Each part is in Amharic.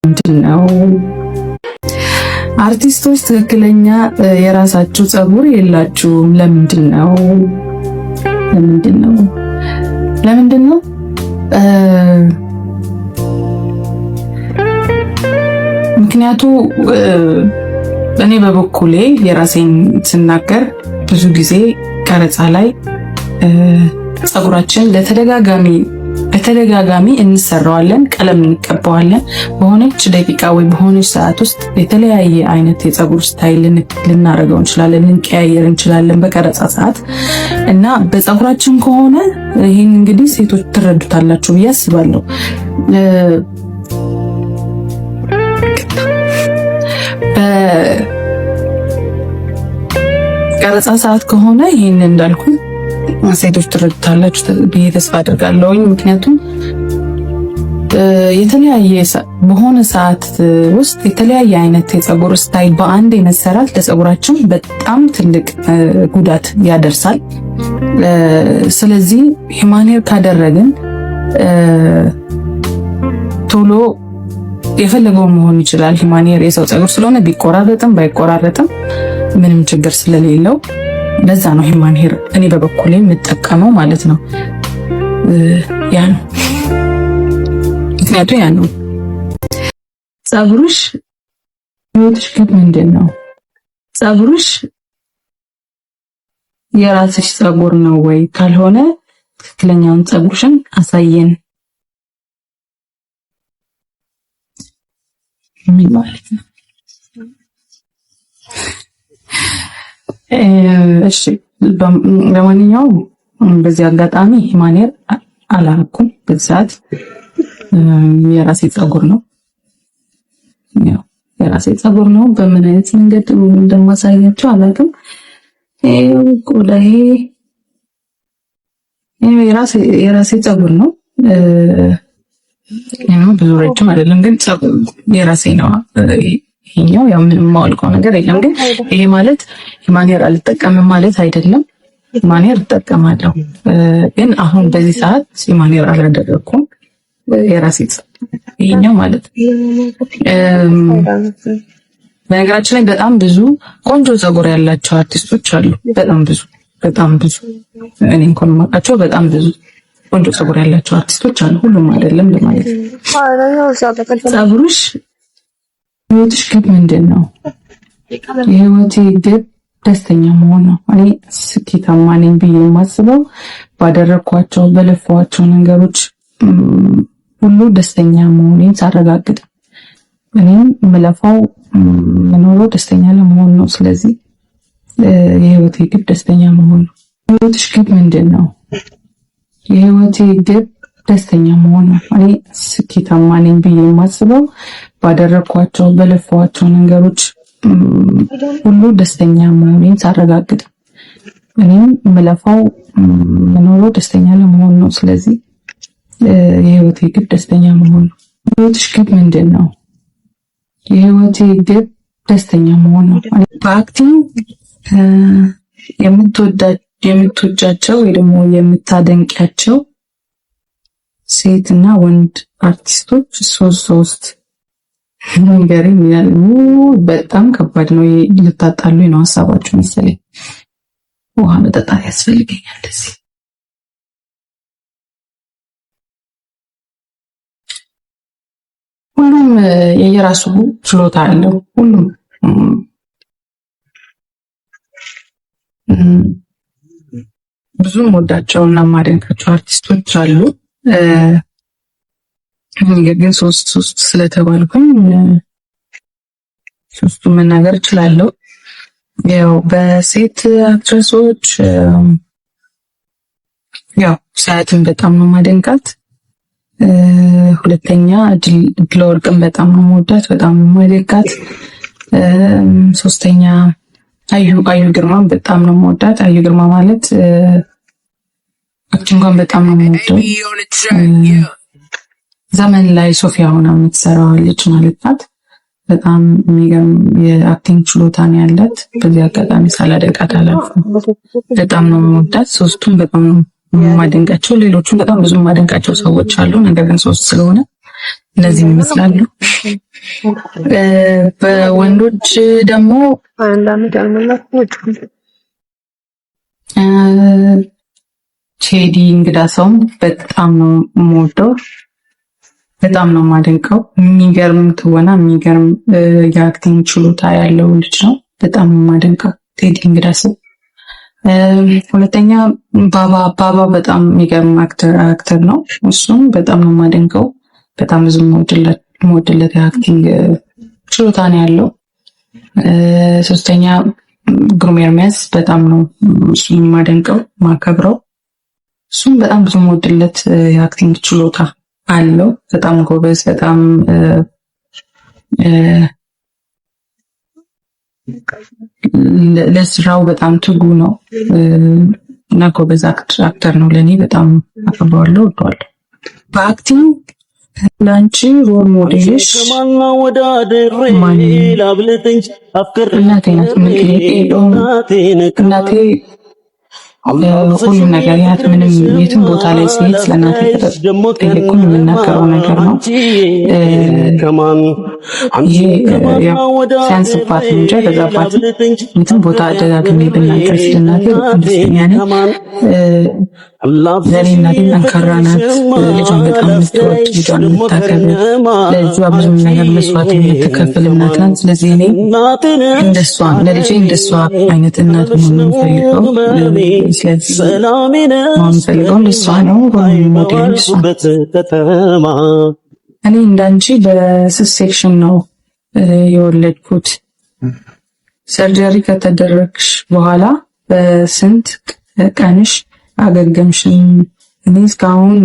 ምንድነው? አርቲስቶች ትክክለኛ የራሳችሁ ጸጉር የላችሁም። ለምንድነው? ለምንድነው? ምክንያቱ እኔ በበኩሌ የራሴን ስናገር ብዙ ጊዜ ቀረጻ ላይ ጸጉራችን በተደጋጋሚ እንሰራዋለን፣ ቀለም እንቀባዋለን። በሆነች ደቂቃ ወይ በሆነች ሰዓት ውስጥ የተለያየ አይነት የጸጉር ስታይል ልናደርገው እንችላለን፣ ልንቀያየር እንችላለን በቀረጻ ሰዓት እና በጸጉራችን ከሆነ ይህን እንግዲህ ሴቶች ትረዱታላችሁ ብዬ አስባለሁ። በቀረጻ ሰዓት ከሆነ ይህን እንዳልኩ ሴቶች ትረዱታላችሁ ብዬ ተስፋ አድርጋለሁኝ። ምክንያቱም የተለያየ በሆነ ሰዓት ውስጥ የተለያየ አይነት የጸጉር ስታይል በአንድ መሰራት ለጸጉራችን በጣም ትልቅ ጉዳት ያደርሳል። ስለዚህ ሂውማን ሄር ካደረግን ቶሎ የፈለገው መሆን ይችላል። ሂውማን ሄር የሰው ጸጉር ስለሆነ ቢቆራረጥም ባይቆራረጥም ምንም ችግር ስለሌለው ለዛ ነው ሂውማን ሄር እኔ በበኩሌ የምጠቀመው ማለት ነው። ያ ነው ምክንያቱ። ያ ነው ጸጉርሽ ህይወትሽ ግን ምንድነው? ጸጉርሽ የራስሽ ጸጉር ነው ወይ? ካልሆነ ትክክለኛውን ጸጉርሽን አሳየን። ምን ማለት ነው? እሺ ለማንኛውም በዚህ አጋጣሚ ሂውማን ሄር አላረኩም። በዛት የራሴ ጸጉር ነው፣ ያው የራሴ ጸጉር ነው። በምን አይነት መንገድ እንደማሳያቸው አላውቅም። ቆዳዬ የራሴ ጸጉር ነው። ብዙ ረጅም አይደለም ግን የራሴ ነው። ይሄኛው ያው ምንም ማውልቀው ነገር የለም። ግን ይሄ ማለት ሂውማን ሄር አልጠቀምም ማለት አይደለም። ሂውማን ሄር እጠቀማለሁ፣ ግን አሁን በዚህ ሰዓት ሂውማን ሄር አላደረኩም። የራሴ ይሄኛው ማለት በነገራችን ላይ በጣም ብዙ ቆንጆ ጸጉር ያላቸው አርቲስቶች አሉ። በጣም ብዙ እኔ እንኳን የማውቃቸው በጣም ብዙ ቆንጆ ጸጉር ያላቸው አርቲስቶች አሉ። ሁሉም አይደለም ለማለት ነው። ጸጉርሽ ህይወትሽ ግብ ምንድነው? የህይወቴ ግብ ደስተኛ መሆን ነው። እኔ ስኬታማ ነኝ ብዬ የማስበው ባደረኳቸው በለፋኋቸው ነገሮች ሁሉ ደስተኛ መሆኔን ሳረጋግጥ፣ እኔም የምለፋው የምኖረው ደስተኛ ለመሆን ነው። ስለዚህ የህይወቴ ግብ ደስተኛ መሆን ነው። ህይወትሽ ግብ ምንድነው? የህይወቴ ግብ ደስተኛ መሆን ነው። እኔ ስኬታማ ነኝ ብዬ የማስበው ባደረኳቸው በለፋኋቸው ነገሮች ሁሉ ደስተኛ መሆኔን ሳረጋግጥ፣ እኔም የምለፋው የምኖረው ደስተኛ ለመሆን ነው። ስለዚህ የህይወቴ ግብ ደስተኛ መሆን ነው። ህይወትሽ ግብ ምንድነው? የህይወቴ ግብ ደስተኛ መሆን ነው። በአክቲንግ የምትወጃቸው ወይ ደግሞ የምታደንቂያቸው ሴትና ወንድ አርቲስቶች ሶስት ነገር ይላል። በጣም ከባድ ነው። ልታጣሉኝ ነው ሀሳባችሁ መሰለኝ። ውሃ መጠጣት ያስፈልገኛል። እንደዚህ ሁሉም የየራሱ ችሎታ አለው። ሁሉም ብዙ ወዳቸውና ማደንቃቸው አርቲስቶች አሉ። ግን ሶስት ስለተባልኩኝ ሶስቱ መናገር እችላለሁ። ያው በሴት አክትረሶች ያው ሰዓትን በጣም ነው ማደንቃት። ሁለተኛ ድለወርቅን በጣም ነው የምወዳት፣ በጣም ነው ማደንቃት። ሶስተኛ አዩ ግርማን በጣም ነው የምወዳት። አዩ ግርማ ማለት አክቲንጓን በጣም ነው የምወደው። ዘመን ላይ ሶፊያ ሆና የምትሰራው ልጅ ማለት ናት። በጣም የሚገርም የአክቲንግ ችሎታ ነው ያላት። በዚህ አጋጣሚ ሳላደንቃት አላልፍም። በጣም ነው የምወዳት። ሶስቱም በጣም ነው የማደንቃቸው። ሌሎቹም በጣም ብዙ የማደንቃቸው ሰዎች አሉ። ነገር ግን ሶስት ስለሆነ እነዚህ ይመስላሉ። በወንዶች ደግሞ ቴዲ እንግዳ ሰውም በጣም ነው የምወደው፣ በጣም ነው የማደንቀው። የሚገርም ትወና፣ የሚገርም የአክቲንግ ችሎታ ያለው ልጅ ነው። በጣም ነው የማደንቀው ቴዲ እንግዳ ሰው። ሁለተኛ ባባ በጣም የሚገርም አክተር ነው። እሱም በጣም ነው የማደንቀው። በጣም ብዙ የምወድለት የአክቲንግ ችሎታ ነው ያለው። ሶስተኛ ግሩም ኤርሚያስ በጣም ነው እሱን የማደንቀው ማከብረው። እሱም በጣም ብዙ የምወድለት የአክቲንግ ችሎታ አለው። በጣም ጎበዝ፣ በጣም ለስራው በጣም ትጉ ነው እና ጎበዝ አክተር ነው። ለኔ በጣም አከብረዋለሁ፣ እወደዋለሁ። በአክቲንግ ላንቺ ሮል ሞዴልሽ እናቴ ናት። እናቴ ሁሉም ነገር ያት ምንም የትም ቦታ ላይ ሲሄድ ስለናቴ ጠየቁኝ የምናገረው ነገር ነው። ይሄ ሲያንስባት እንጂ በዛባት የትም ቦታ አደጋግሜ ብናገር ስለናቴ ደስተኛ ነኝ። ለኔ እናቴ ጠንካራ ናት። ልጇን በጣም የምትወድ፣ ልጇን የምታከብር፣ ለልጇ ብዙ ነገር መስዋዕት የምትከፍል እናት ናት። ስለዚህ እኔ እንደሷ ለልጄ እንደሷ አይነት እናት መሆን የምፈልገው እንደሷ ነው። ሞዴል እሷ። እኔ እንዳንቺ በስስ ሴክሽን ነው የወለድኩት። ሰርጀሪ ከተደረግሽ በኋላ በስንት ቀንሽ አገገምሽን? እኔ እስካሁን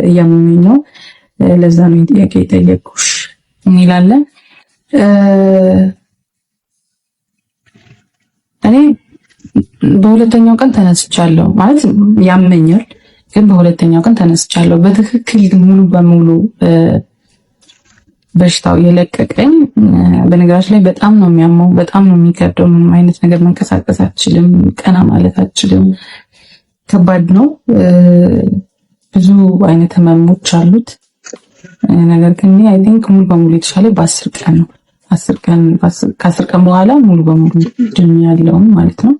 እያመመኝ ነው። ለዛ ነው ጥያቄ የጠየቅኩሽ እንላለን። እኔ በሁለተኛው ቀን ተነስቻለሁ። ማለት ያመኛል፣ ግን በሁለተኛው ቀን ተነስቻለሁ። በትክክል ሙሉ በሙሉ በሽታው የለቀቀኝ። በነገራችን ላይ በጣም ነው የሚያመው፣ በጣም ነው የሚከብደው። ምንም አይነት ነገር መንቀሳቀስ አትችልም፣ ቀና ማለት አትችልም። ከባድ ነው። ብዙ አይነት ህመሞች አሉት። ነገር ግን አይ ቲንክ ሙሉ በሙሉ የተሻለ በ10 ቀን ነው። ከ10 ቀን በኋላ ሙሉ በሙሉ ድን ያለው ማለት ነው።